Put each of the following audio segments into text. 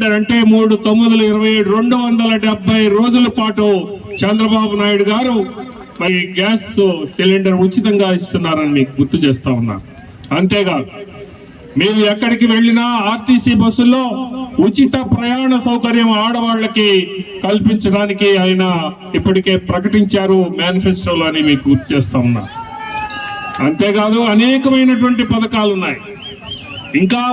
Cylinder అంటే 3/9/27 270 రోజుల పాటు చంద్రబాబు నాయుడు గారు మరి గ్యాస్ సిలిండర్ ఉచితంగా ఇస్తున్నారని మీకు గుర్తు చేస్తా ఉన్నాను. అంతేకాదు మీరు ఎక్కడికి వెళ్ళినా ఆర్టీసీ బస్సుల్లో ఉచిత ప్రయాణ సౌకర్యం ఆడవాళ్ళకి కల్పించడానికి ఆయన ఇప్పటికే ప్రకటించారు మేనిఫెస్టోలో అని మీకు గుర్తు చేస్తా ఉన్నా. అంతేకాదు అనేకమైనటువంటి పథకాలు ఉన్నాయి. ఇంకా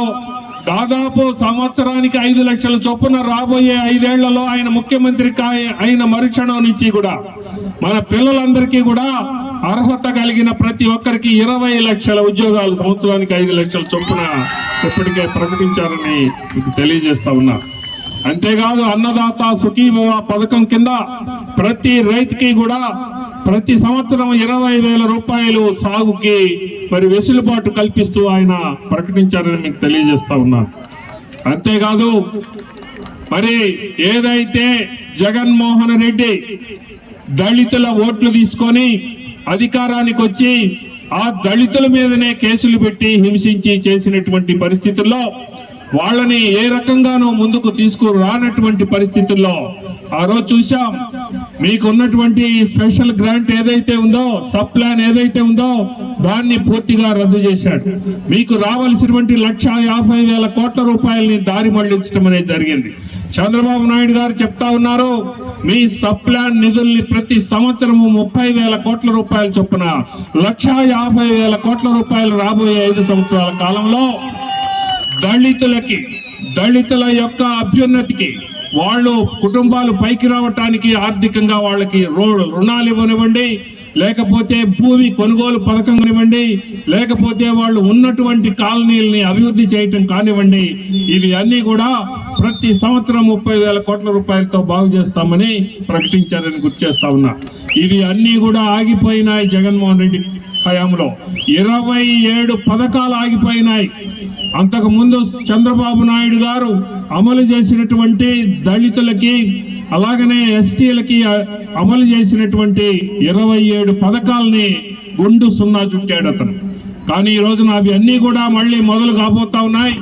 దాదాపు సంవత్సరానికి 5 లక్షల చొప్పున రాబోయే 5 ఏళ్లలో ఆయన ముఖ్యమంత్రి అయిన మరుక్షణం నుంచి కూడా మన పిల్లలందరికీ కూడా అర్హత కలిగిన ప్రతి ఒక్కరికి 20 లక్షల ఉద్యోగాలు సంవత్సరానికి 5 లక్షల చొప్పున ఇప్పటికే ప్రకటించారని మీకు తెలియజేస్తా ఉన్నా. అంతేకాదు అన్నదాత సుఖీభవ పథకం కింద ప్రతి రైతుకి కూడా ప్రతి సంవత్సరం 20,000 రూపాయలు సాగుకి మరి వెసులుబాటు కల్పిస్తూ ఆయన ప్రకటించారని మీకు తెలియజేస్తా ఉన్నాను. అంతేకాదు మరి ఏదైతే జగన్మోహన్ రెడ్డి దళితుల ఓట్లు తీసుకొని అధికారానికి వచ్చి ఆ దళితుల మీదనే కేసులు పెట్టి హింసించి చేసినటువంటి పరిస్థితుల్లో వాళ్ళని ఏ రకంగానూ ముందుకు తీసుకురానటువంటి పరిస్థితుల్లో ఆ రోజు చూసాం. మీకు ఉన్నటువంటి స్పెషల్ గ్రాంట్ ఏదైతే ఉందో, సబ్ ప్లాన్ ఏదైతే ఉందో దాన్ని పూర్తిగా రద్దు చేశాడు. మీకు రావాల్సినటువంటి 1,50,000 కోట్ల రూపాయలని దారి మళ్లించడం అనేది జరిగింది. చంద్రబాబు నాయుడు గారు చెప్తా ఉన్నారు, మీ సబ్ ప్లాన్ నిధుల్ని ప్రతి సంవత్సరము 30,000 కోట్ల రూపాయలు చొప్పున 1,50,000 కోట్ల రూపాయలు రాబోయే 5 సంవత్సరాల కాలంలో దళితుల యొక్క అభ్యున్నతికి, వాళ్ళు కుటుంబాలు పైకి రావటానికి ఆర్థికంగా వాళ్ళకి రుణాలు ఇవ్వనివ్వండి, లేకపోతే భూమి కొనుగోలు పథకం కానివ్వండి, లేకపోతే వాళ్ళు ఉన్నటువంటి కాలనీలని అభివృద్ధి చేయటం కానివ్వండి, ఇవి అన్ని కూడా ప్రతి సంవత్సరం 30,000 కోట్ల రూపాయలతో బాగు చేస్తామని ప్రకటించారని గుర్తు చేస్తా ఉన్నా. ఇవి అన్ని కూడా ఆగిపోయినాయి. జగన్మోహన్ రెడ్డి హయాంలో 27 పథకాలు ఆగిపోయినాయి. అంతకు ముందు చంద్రబాబు నాయుడు గారు అమలు చేసినటువంటి దళితులకి అలాగనే ఎస్టీలకి అమలు చేసినటువంటి 27 పథకాలని గుండు సున్నా చుట్టాడు అతను. కానీ ఈ రోజున అవి అన్ని కూడా మళ్ళీ మొదలు కాబోతా ఉన్నాయి.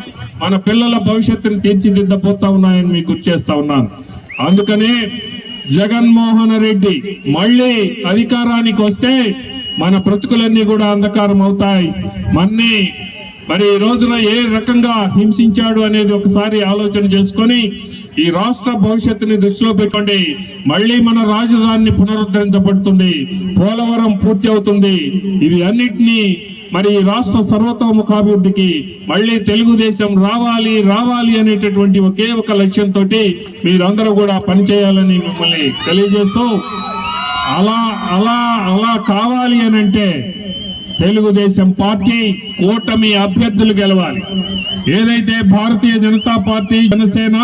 మన పిల్లల భవిష్యత్తును తీర్చిదిద్దబోతా ఉన్నాయని మీకు గుర్తు చేస్తా ఉన్నాను. అందుకనే జగన్మోహన్ రెడ్డి మళ్ళీ అధికారానికి వస్తే మన బ్రతుకులన్నీ కూడా అంధకారం అవుతాయి. మరి ఈ రోజున ఏ రకంగా హింసించాడు అనేది ఒకసారి ఆలోచన చేసుకొని ఈ రాష్ట్ర భవిష్యత్తుని దృష్టిలో పెట్టుకోండి. మళ్ళీ మన రాజధానిని పునరుద్ధరించబడుతుంది, పోలవరం పూర్తి అవుతుంది. ఇవి అన్నిటినీ మరి రాష్ట్ర సర్వతోముఖాభివృద్ధికి మళ్ళీ తెలుగుదేశం రావాలి అనేటటువంటి ఒకే ఒక లక్ష్యంతో మీరందరూ కూడా పనిచేయాలని మిమ్మల్ని తెలియజేస్తూ, అలా కావాలి అని అంటే తెలుగుదేశం పార్టీ కూటమి అభ్యర్థులు గెలవాలి. ఏదైతే భారతీయ జనతా పార్టీ, జనసేన,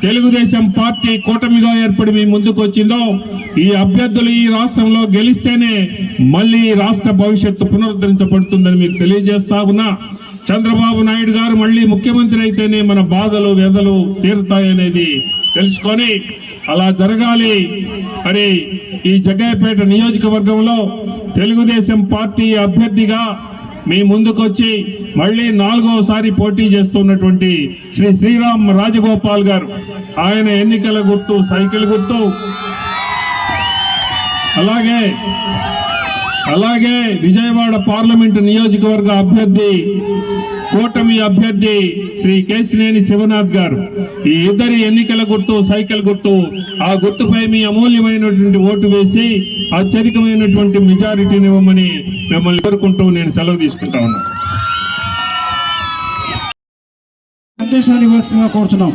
తెలుగుదేశం పార్టీ కూటమిగా ఏర్పడి మీ ముందుకు వచ్చిందో ఈ అభ్యర్థులు ఈ రాష్ట్రంలో గెలిస్తేనే మళ్ళీ రాష్ట్ర భవిష్యత్తు పునరుద్ధరించబడుతుందని మీకు తెలియజేస్తా ఉన్నా. చంద్రబాబు నాయుడు గారు మళ్ళీ ముఖ్యమంత్రి అయితేనే మన బాధలు వ్యధలు తీరుతాయనేది తెలుసుకొని అలా జరగాలి. మరి ఈ జగ్గయ్యపేట నియోజకవర్గంలో తెలుగుదేశం పార్టీ అభ్యర్థిగా మీ ముందుకొచ్చి మళ్ళీ 4వసారి పోటీ చేస్తున్నటువంటి శ్రీ శ్రీరామ్ రాజగోపాల్ గారు, ఆయన ఎన్నికల గుర్తు సైకిల్ గుర్తు. అలాగే విజయవాడ పార్లమెంటు నియోజకవర్గ అభ్యర్థి, కూటమి అభ్యర్థి శ్రీ కేశినేని శివనాథ్ గారు. ఈ ఇద్దరి ఎన్నికల గుర్తు సైకిల్ గుర్తు. ఆ గుర్తుపై మీ అమూల్యమైనటువంటి ఓటు వేసి అత్యధికమైనటువంటి మెజారిటీని ఇవ్వమని మిమ్మల్ని కోరుకుంటూ నేను సెలవు తీసుకుంటా ఉన్నా. సందేశాన్ని ఇవ్వాల్సిందిగా కోరుతున్నాం.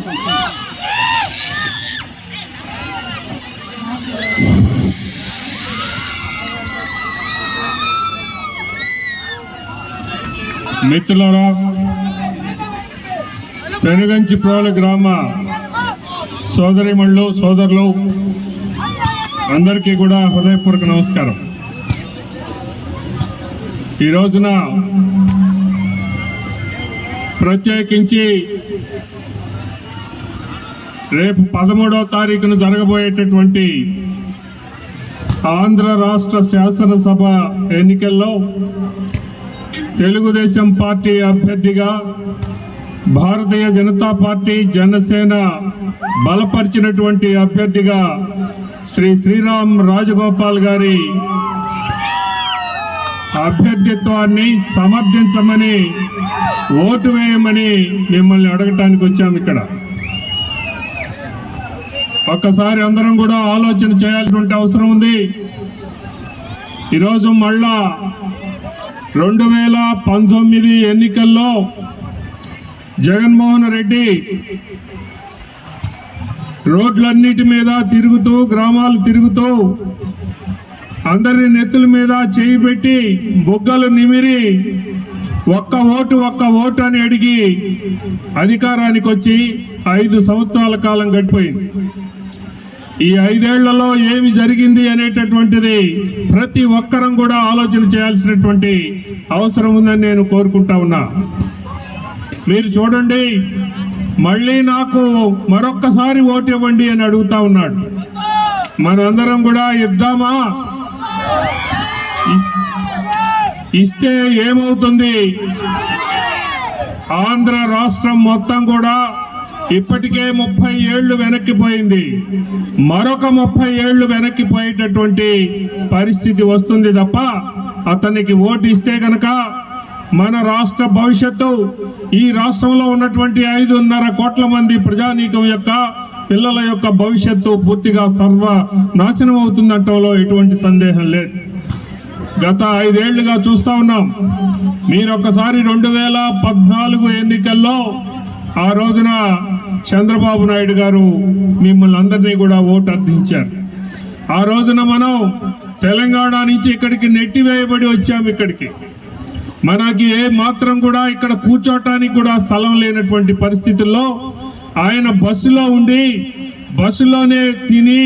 మిత్రులారా, పెనుగంచిప్రోలు గ్రామ సోదరిమణులు, సోదరులు అందరికీ కూడా హృదయపూర్వక నమస్కారం. ఈ రోజున ప్రత్యేకించి రేపు 13వ తారీఖున జరగబోయేటటువంటి ఆంధ్ర రాష్ట్ర శాసనసభ ఎన్నికల్లో తెలుగుదేశం పార్టీ అభ్యర్థిగా భారతీయ జనతా పార్టీ జనసేన బలపరిచినటువంటి అభ్యర్థిగా శ్రీ శ్రీరామ్ రాజగోపాల్ గారి అభ్యర్థిత్వాన్ని సమర్థించమని ఓటు వేయమని మిమ్మల్ని అడగటానికి వచ్చాము. ఇక్కడ ఒక్కసారి అందరం కూడా ఆలోచన చేయాల్సినటువంటి అవసరం ఉంది. ఈరోజు మళ్ళా 2019 ఎన్నికల్లో జగన్మోహన్ రెడ్డి రోడ్లన్నిటి మీద తిరుగుతూ, గ్రామాలు తిరుగుతూ, అందరి నెత్తుల మీద చేయి పెట్టి బొగ్గలు నిమిరి ఒక్క ఓటు అని అడిగి అధికారానికి వచ్చి 5 సంవత్సరాల కాలం గడిపోయింది. ఈ 5 ఏళ్లలో ఏమి జరిగింది అనేటటువంటిది ప్రతి ఒక్కరం కూడా ఆలోచన చేయాల్సినటువంటి అవసరం ఉందని నేను కోరుకుంటా ఉన్నా. మీరు చూడండి, మళ్ళీ నాకు మరొక్కసారి ఓటు ఇవ్వండి అని అడుగుతా ఉన్నాడు. మనందరం కూడా ఇద్దామా? ఇస్తే ఏమవుతుంది? ఆంధ్ర రాష్ట్రం మొత్తం కూడా ఇప్పటికే 30 ఏళ్లు వెనక్కిపోయింది. మరొక 30 ఏళ్లు వెనక్కిపోయేటటువంటి పరిస్థితి వస్తుంది తప్ప అతనికి ఓటు ఇస్తే గనక మన రాష్ట్ర భవిష్యత్తు, ఈ రాష్ట్రంలో ఉన్నటువంటి 5.5 కోట్ల మంది ప్రజానీకం యొక్క పిల్లల యొక్క భవిష్యత్తు పూర్తిగా సర్వనాశనం అవుతుందంటంలో ఎటువంటి సందేహం లేదు. గత 5 ఏళ్లుగా చూస్తా ఉన్నాం. మీరు ఒక్కసారి 2014 ఎన్నికల్లో ఆ రోజున చంద్రబాబు నాయుడు గారు మిమ్మల్ని అందరినీ కూడా ఓటు అర్థించారు. ఆ రోజున మనం తెలంగాణ నుంచి ఇక్కడికి నెట్టివేయబడి వచ్చాము. ఇక్కడికి మనకి ఏ మాత్రం కూడా ఇక్కడ కూర్చోటానికి కూడా స్థలం లేనటువంటి పరిస్థితుల్లో ఆయన బస్సులో ఉండి, బస్సులోనే తిని,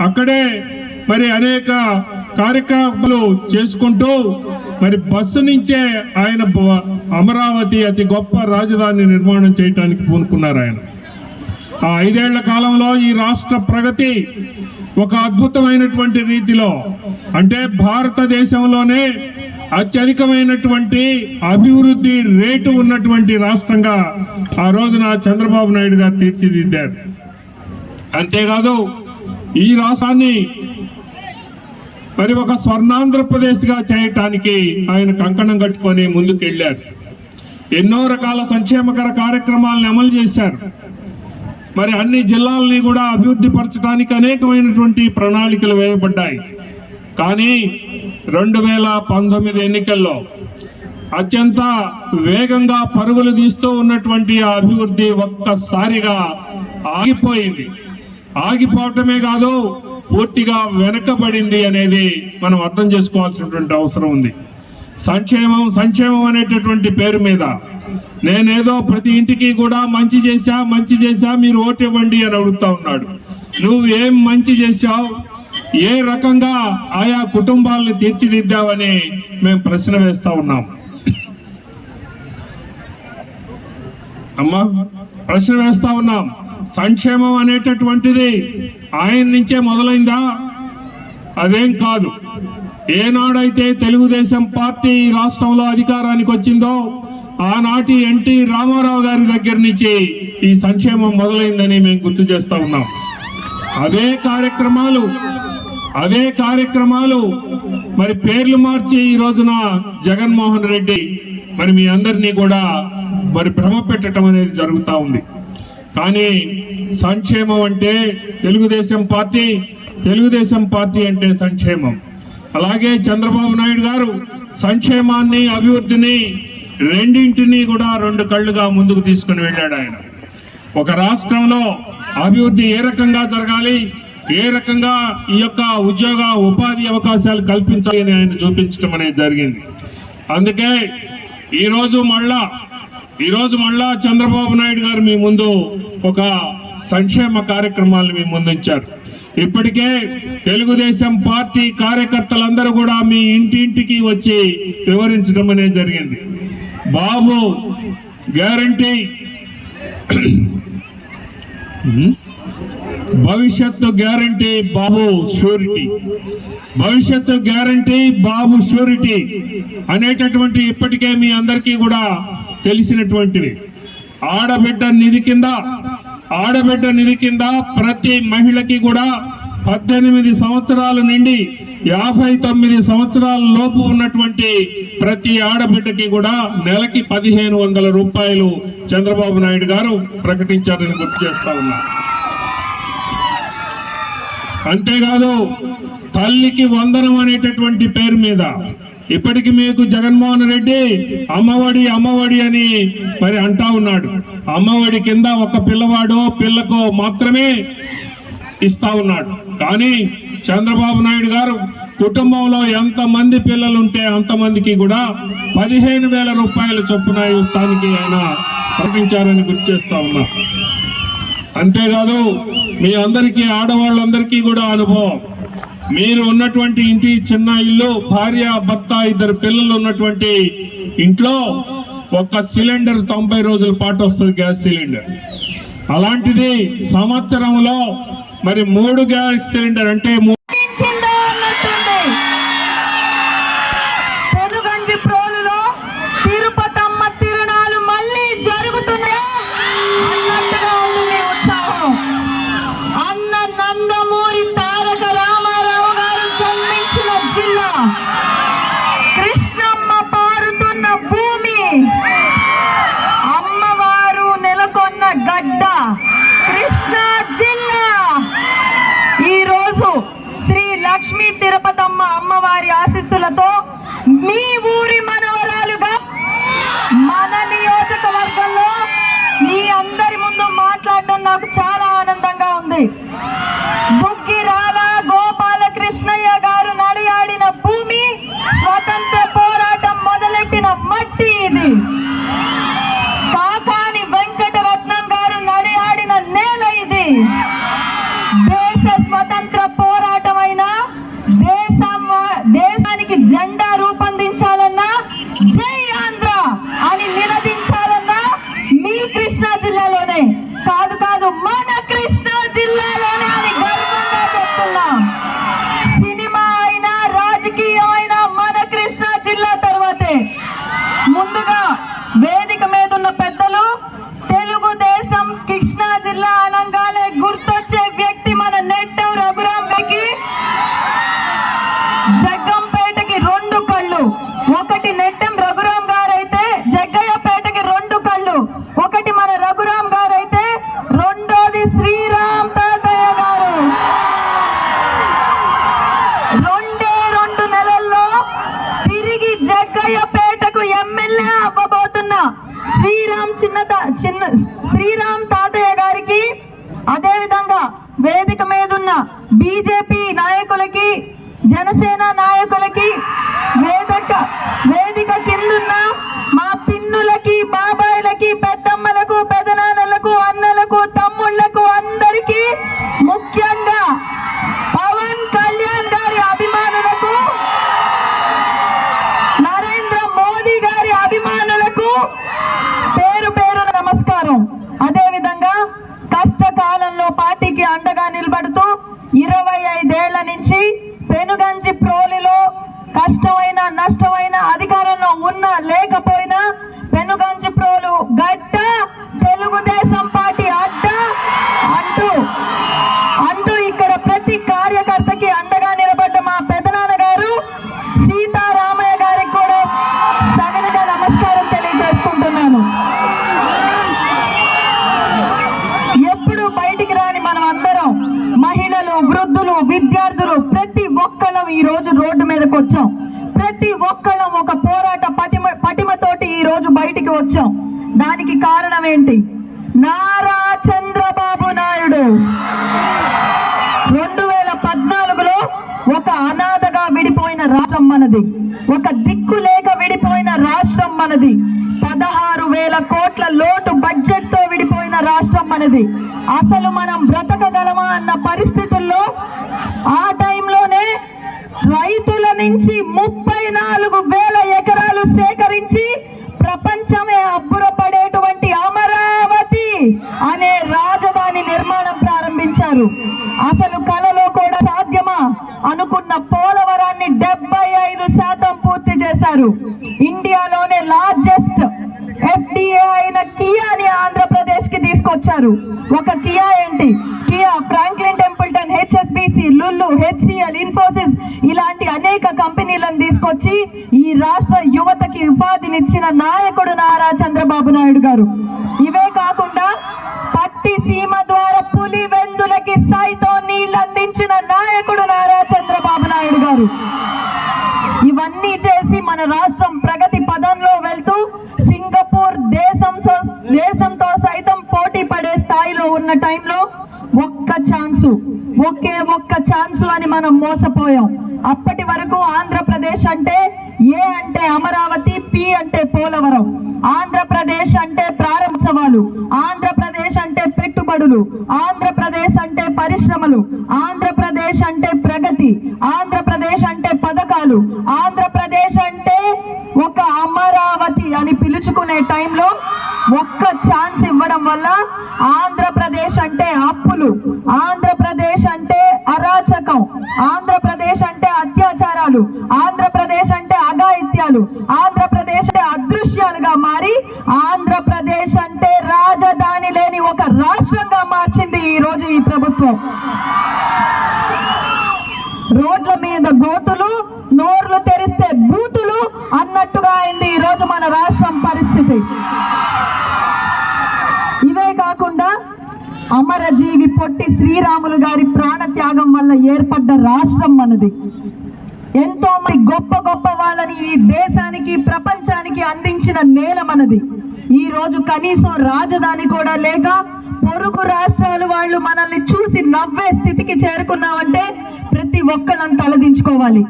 అక్కడే మరి అనేక కార్యక్రమాలు చేసుకుంటూ మరి బస్సు నుంచే ఆయన అమరావతి అతి గొప్ప రాజధాని నిర్మాణం చేయడానికి పూనుకున్నారు. ఆయన ఆ 5 ఏళ్ల కాలంలో ఈ రాష్ట్ర ప్రగతి ఒక అద్భుతమైనటువంటి రీతిలో, అంటే భారతదేశంలోనే అత్యధికమైనటువంటి అభివృద్ధి రేటు ఉన్నటువంటి రాష్ట్రంగా ఆ రోజున చంద్రబాబు నాయుడు గారు తీర్చిదిద్దారు. అంతేకాదు ఈ రాష్ట్రాన్ని మరి ఒక స్వర్ణాంధ్రప్రదేశ్గా చేయటానికి ఆయన కంకణం కట్టుకొని ముందుకు వెళ్ళారు. ఎన్నో రకాల సంక్షేమకర కార్యక్రమాలను అమలు చేశారు. మరి అన్ని జిల్లాలని కూడా అభివృద్ధి పరచడానికి అనేకమైనటువంటి ప్రణాళికలు వేయబడ్డాయి. కానీ 2019 ఎన్నికల్లో అత్యంత వేగంగా పరుగులు తీస్తూ ఉన్నటువంటి ఆ అభివృద్ధి ఒక్కసారిగా ఆగిపోయింది. ఆగిపోవటమే కాదు, పూర్తిగా వెనకబడింది అనేది మనం అర్థం చేసుకోవాల్సినటువంటి అవసరం ఉంది. సంక్షేమం అనేటటువంటి పేరు మీద నేనేదో ప్రతి ఇంటికి కూడా మంచి చేశా మీరు ఓటు ఇవ్వండి అని అడుగుతా ఉన్నాడు. నువ్వు ఏం మంచి చేశావు? ఏ రకంగా ఆయా కుటుంబాలను తీర్చిదిద్దావని మేము ప్రశ్న వేస్తా ఉన్నాం. ప్రశ్న వేస్తా ఉన్నాం. సంక్షేమం అనేటటువంటిది ఆయన నుంచే మొదలైందా? అదేం కాదు. ఏనాడైతే తెలుగుదేశం పార్టీ రాష్ట్రంలో అధికారానికి వచ్చిందో ఆనాటి ఎన్టీ రామారావు గారి దగ్గర నుంచి ఈ సంక్షేమం మొదలైందని మేము గుర్తు చేస్తా ఉన్నాం. అవే కార్యక్రమాలు మరి పేర్లు మార్చి ఈ రోజున జగన్మోహన్ రెడ్డి మరి మీ అందరినీ కూడా మరి భ్రమ పెట్టడం అనేది జరుగుతూ ఉంది. కానీ సంక్షేమం అంటే తెలుగుదేశం పార్టీ అంటే సంక్షేమం. అలాగే చంద్రబాబు నాయుడు గారు సంక్షేమాన్ని, అభివృద్ధిని రెండింటినీ కూడా 2 కళ్ళుగా ముందుకు తీసుకుని వెళ్ళాడు. ఆయన ఒక రాష్ట్రంలో అభివృద్ధి ఏ రకంగా జరగాలి, ఏ రకంగా ఈ యొక్క ఉపాధి అవకాశాలు కల్పించాలి అని ఆయన చూపించడం అనేది జరిగింది. అందుకే ఈరోజు మళ్ళా చంద్రబాబు నాయుడు గారు మీ ముందు ఒక సంక్షేమ కార్యక్రమాలను మీ ముందుంచారు. ఇప్పటికే తెలుగుదేశం పార్టీ కార్యకర్తలందరూ కూడా మీ ఇంటింటికి వచ్చి వివరించడం అనేది జరిగింది. బాబు గ్యారంటీ, భవిష్యత్తు గ్యారంటీ, బాబు షూరిటీ, భవిష్యత్తు గ్యారంటీ, బాబు షూరిటీ అనేటటువంటి ఇప్పటికే మీ అందరికీ కూడా తెలిసినటువంటివి. ఆడబిడ్డ నిధి కింద ప్రతి మహిళకి కూడా 18 సంవత్సరాల నుండి 59 సంవత్సరాల లోపు ఉన్నటువంటి ప్రతి ఆడబిడ్డకి కూడా నెలకి 1500 రూపాయలు చంద్రబాబు నాయుడు గారు ప్రకటించారని గుర్తు చేస్తా ఉన్నా. అంతేకాదు తల్లికి వందనం అనేటటువంటి పేరు మీద ఇప్పటికి మీకు జగన్మోహన్ రెడ్డి అమ్మఒడి అని మరి అంటా ఉన్నాడు. అమ్మఒడి కింద ఒక పిల్లకో మాత్రమే ఇస్తా ఉన్నాడు. కానీ చంద్రబాబు నాయుడు గారు కుటుంబంలో ఎంతమంది పిల్లలు ఉంటే అంతమందికి కూడా 15,000 రూపాయల చొప్పున ఇస్తానికి ఆయన ప్రకటించారని గుర్తు చేస్తా ఉన్నా. అంతేకాదు మీ అందరికీ ఆడవాళ్ళందరికీ కూడా అనుభవం. మీరు ఉన్నటువంటి ఇంటి చిన్న ఇల్లు, భార్య భర్త 2 పిల్లలు ఉన్నటువంటి ఇంట్లో ఒక సిలిండర్ 90 రోజుల పాటు వస్తుంది, గ్యాస్ సిలిండర్. అలాంటిది సంవత్సరంలో మరి 3 గ్యాస్ సిలిండర్ అంటే లక్ష్మీ తిరుపతమ్మ అమ్మవారి ఆశీస్సులతో మీ ఊరి మనవరాలుగా మన నియోజకవర్గంలో మీ అందరి ముందు మాట్లాడడం నాకు చాలా ఆనందంగా ఉంది. దుగ్గిరాల గోపాలకృష్ణయ్య గారు నడియాడిన భూమి, స్వతంత్ర పోరాటం మొదలెట్టిన మట్టి ఇది. కాకాని వెంకటరత్నం గారు నడియాడిన నేల ఇది. దేశ స్వతంత్ర పోరాటమైన దేశానికి జెండా రూపొందించాలన్నా, జై ఆంధ్ర అని నినదించాలన్నా మీ కృష్ణా జిల్లాలోనే కాదు మన కృష్ణా జిల్లాలోనే అని గర్వంగా చెప్తున్నా. సినిమా అయినా రాజకీయం అయినా మన కృష్ణా జిల్లా తర్వాతే. ముందుగా వేదిక మీద ఉన్న పెద్దలు, తెలుగుదేశం కృష్ణా జిల్లా అనగానే గుర్తొచ్చే వ్యక్తి మన నెట్టం రఘురామ్ గారికి. జగ్గంపేటకి 2 కళ్ళు, ఒకటి నెట్టం రఘురామ్ గారు అయితే జగ్గయ్యపేటకి 2 కళ్ళు, ఒకటి మన రఘురామ్ గారు అయితే రెండోది శ్రీరామ్ తాతయ్య గారు. 2 నెలల్లో తిరిగి జగ్గయ్యపేటకు ఎమ్మెల్యే అవ్వబోతున్న శ్రీరామ్ తాతయ్య గారికి, అదేవిధంగా వేదిక మీద ఉన్న బీజేపీ నాయకులకి, జనసేన నాయకులకి, వేదిక కిందున్న మా పిన్నులకి, బాబాయిలకి, పెద్దమ్మలకు, పెదనాన్నలకు, అన్నలకు, తమ్ముళ్లకు అందరికీ, ముఖ్యంగా పవన్ కళ్యాణ్ గారి అభిమానులకు, నరేంద్ర మోదీ గారి అభిమానులకు పేరు పేరున నమస్కారం. అదేవిధంగా కష్టకాలంలో పార్టీకి అండగా నిలబడుతూ 25 ఏళ్ల నుంచి పెనుగంచి ప్రోలిలో కష్టమైన నష్టమైన అధికారంలో ఉన్నా లేకపోయినా పెనుగంచి ప్రోలు గడ్డ, తెలుగుదేశం పార్టీ అడ్డ అంటూ ఇక్కడ ప్రతి కార్యకర్తకి అండగా నిలబడ్డ మా పెదనాన్న గారు సీతారామయ్య గారికి కూడా సవినగా నమస్కారం తెలియజేసుకుంటున్నాను. ఎప్పుడు బయటికి రాని మనం అందరం, మహిళలు, వృద్ధులు, విద్యార్థులు, ప్రతి ఒక్కళ్ళం ఈ రోజు రోడ్డు మీదకి వచ్చాం. ప్రతి ఒక్కళ్ళం ఒక పోరాట పటిమతోటి ఈ రోజు బయటికి వచ్చాం. దానికి కారణం ఏంటి? నారా చంద్రబాబు నాయుడు 2014లో ఒక అనాథగా విడిపోయిన రాష్ట్రం మనది, ఒక దిక్కు లేక విడిపోయిన రాష్ట్రం మనది, 16,000 కోట్ల లోటు బడ్జెట్ తో విడిపోయిన రాష్ట్రం మనది. అసలు మనం బ్రతకగలమా అన్న పరిస్థితుల్లో ఆ టైంలోనే రైతుల నుంచి 34,000 ఎకరాలు సేకరించి ప్రపంచమే అబ్బురపడేటువంటి అమరావతి అనే రాజధాని నిర్మాణం ప్రారంభించారు. అసలు కలలో కూడా సాధ్యమా అనుకున్న పోలవరాన్ని 75% పూర్తి చేశారు. ఇండియాలోనే లార్జెస్ట్ FDI ఎఫ్డిఏ అయిన కియాని ఆంధ్రప్రదేశ్ కి తీసుకొచ్చారు. ఒక కియా ఏంటి, Kia, Franklin Templeton, HSBC, Lulu, HCl, Infosys ఇలాంటి అనేక కంపెనీలను తీసుకొచ్చి ఈ రాష్ట్ర యువతకి ఉపాధినిచ్చిన నాయకుడు నారా చంద్రబాబు నాయుడు గారు. ఇవే కాకుండా పట్టి సీమ ద్వారా పులి వెందులకి సైతం నీళ్ళు అందించిన నాయకుడు నారా చంద్రబాబు నాయుడు గారు. ఇవన్నీ చేసి మన రాష్ట్రం ప్రగతి పదంలో వెళ్తూ సింగపూర్ దేశంతో సైతం పోటీ పడే స్థాయిలో ఉన్న టైంలో ఒకే ఒక్క ఛాన్సు అని మనం మోసపోయాం. అప్పటి వరకు ఆంధ్రప్రదేశ్ అంటే ఏ అంటే అమరావతి, పి అంటే పోలవరం, ఆంధ్రప్రదేశ్ అంటే ప్రారంభోత్సవాలు, ఆంధ్రప్రదేశ్ అంటే పెట్టుబడులు, ఆంధ్రప్రదేశ్ అంటే పరిశ్రమలు, ఆంధ్రప్రదేశ్ అంటే ప్రగతి, ఆంధ్రప్రదేశ్ అంటే పథకాలు, ఆంధ్రప్రదేశ్ అంటే ఒక అమరావతి అని పిలుచుకునే టైంలో ఒక్క ఛాన్స్ ఇవ్వడం వల్ల ఆంధ్రప్రదేశ్ అంటే అప్పులు, ఆంధ్రప్రదేశ్ అంటే అరాచకం, ఆంధ్రప్రదేశ్ అంటే అత్యాచారాలు, ఆంధ్రప్రదేశ్ అంటే అఘాయిత్యాలు, ఆంధ్రప్రదేశ్ అంటే అదృశ్యాలుగా మారి ఆంధ్రప్రదేశ్ అంటే రాజధాని లేని ఒక రాష్ట్రంగా మార్చింది ఈ రోజు ఈ ప్రభుత్వం. రోడ్ల మీద గోతులు, నోర్లు తెరిస్తే బూతులు అన్నట్టుగా అయింది ఈ రోజు మన రాష్ట్రం పరిస్థితి. ఇవే కాకుండా అమరజీవి పొట్టి శ్రీరాములు గారి ప్రాణ త్యాగం వల్ల ఏర్పడ్డ రాష్ట్రం మనది. ఎంతో మంది గొప్ప గొప్ప వాళ్ళని ఈ దేశానికి, ప్రపంచానికి అందించిన నేల మనది. ఈ రోజు కనీసం రాజధాని కూడా లేక పొరుగు రాష్ట్రాలు వాళ్ళు మనల్ని చూసి నవ్వే స్థితికి చేరుకున్నామంటే ప్రతి ఒక్కరం తలదించుకోవాలి.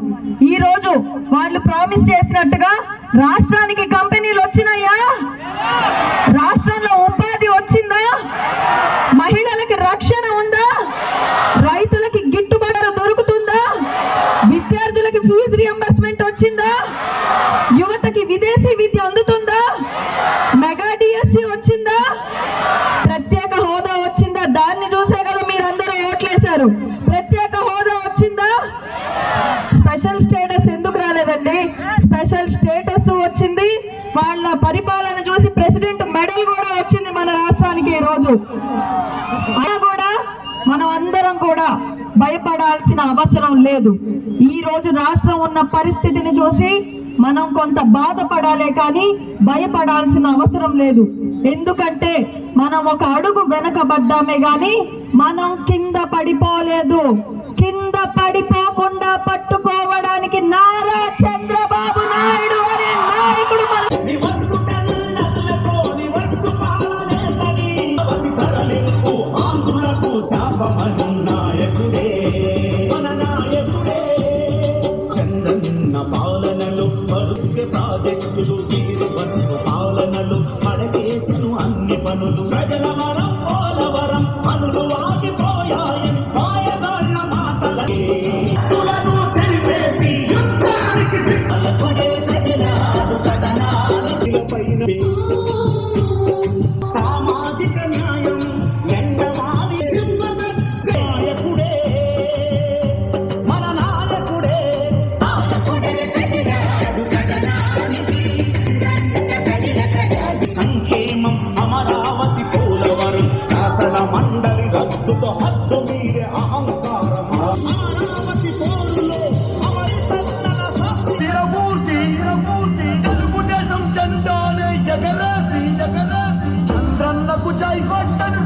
ఈ రోజు వాళ్ళు ప్రామిస్ చేసినట్టుగా రాష్ట్రానికి కంపెనీలు వచ్చినాయా? రాష్ట్రంలో ఉపాధి వచ్చిందా? మహిళలకి రక్షణ ఉందా? రైతులకి గిట్టుబాటు దొరుకుతుందా? విద్యార్థులకి ఫీజు రియంబర్స్మెంట్ వచ్చిందా? యువతకి విదేశీ విద్య అందుతుందా? మెగా డిఎస్సి వచ్చిందా? ప్రత్యేక హోదా వచ్చిందా? దాన్ని చూసే కదా మీరందరూ ఓట్లేశారు. ప్రత్యేక హోదా వచ్చిందా? స్పెషల్ స్టేటస్ ఎందుకు రాలేదండి? స్పెషల్ స్టేటస్ వచ్చింది. వాళ్ళ పరిపాలన చూసి ప్రెసిడెంట్ మెడల్ కూడా వచ్చింది మన రాష్ట్రానికి ఈ రోజు. అలా కూడా మనం అందరం కూడా భయపడాల్సిన అవసరం లేదు. ఈ రోజు రాష్ట్రం ఉన్న పరిస్థితిని చూసి మనం కొంత బాధపడాలే కానీ భయపడాల్సిన అవసరం లేదు. ఎందుకంటే మనం ఒక అడుగు వెనకబడ్డామే గాని మనం కింద పడిపోలేదు. కింద పడిపోకుండా పట్టుకోవడానికి నారా చంద్రబాబు నాయుడు అనే నాయకుడు చంద్రన్న పాలనలు, పరుగు ప్రాజెక్టులు, తీరు బస్సు పాలనలు, పడకేసులు అన్ని పనులు, ప్రజల వరం పోలవరం పనులు ఆగిపోయాయి. మాయగాళ్ళ మాటలను చెరిపేసి యుద్ధానికి సిద్ధపడే ప్రజలాడు కథనాలపైన సామాజిక న్యాయం ఎండమాని నాయకుడే, మన నాయకుడే, సంక్షేమం అమరావతి పోలవరం శాసన మండలి రద్దుతో హద్దు మీరే అహంకారం. అమరావతి పోరులో తెలుగుదేశం జెండానే ఎగరేసి చంద్రన్నకు జై కొట్టను